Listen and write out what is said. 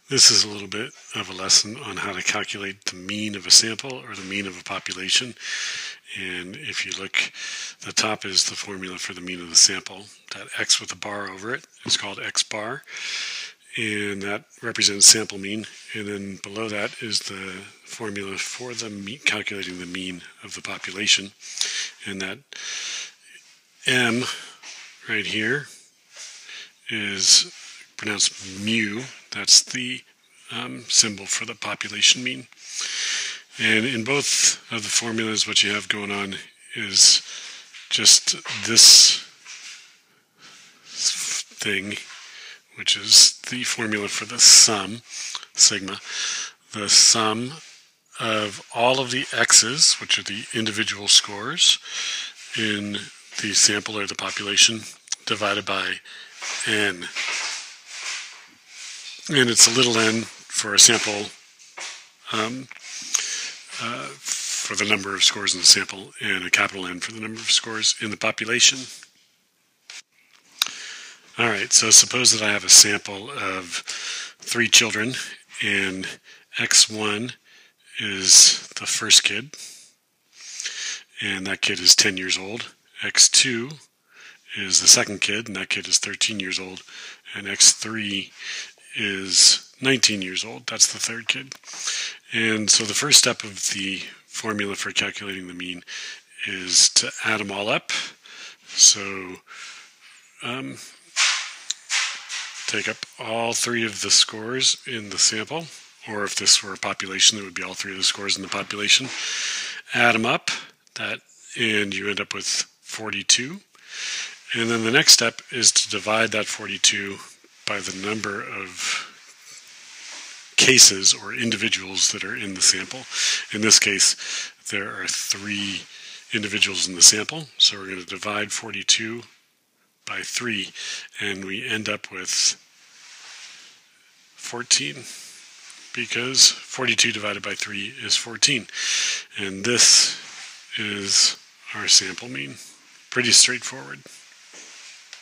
This is a little bit of a lesson on how to calculate the mean of a sample or the mean of a population. And if you look, the top is the formula for the mean of the sample. That X with a bar over it is called X bar, and that represents sample mean. And then below that is the formula for the calculating the mean of the population. And that M right here is pronounced mu. That's the symbol for the population mean. And in both of the formulas, what you have going on is just this thing, which is the formula for the sum, sigma. The sum of all of the x's, which are the individual scores in the sample or the population, divided by n. And it's a little n for a sample for the number of scores in the sample, and a capital N for the number of scores in the population. Alright, so suppose that I have a sample of 3 children, and x1 is the first kid, and that kid is 10 years old. x2 is the second kid, and that kid is 13 years old. And x3 is 19 years old. That's the third kid. And so the first step of the formula for calculating the mean is to add them all up. So take up all 3 of the scores in the sample, or if this were a population, it would be all 3 of the scores in the population. Add them up, and you end up with 42. And then the next step is to divide that 42 by the number of cases or individuals that are in the sample. In this case, there are 3 individuals in the sample, so we're going to divide 42 by 3, and we end up with 14, because 42 divided by 3 is 14. And this is our sample mean. Pretty straightforward.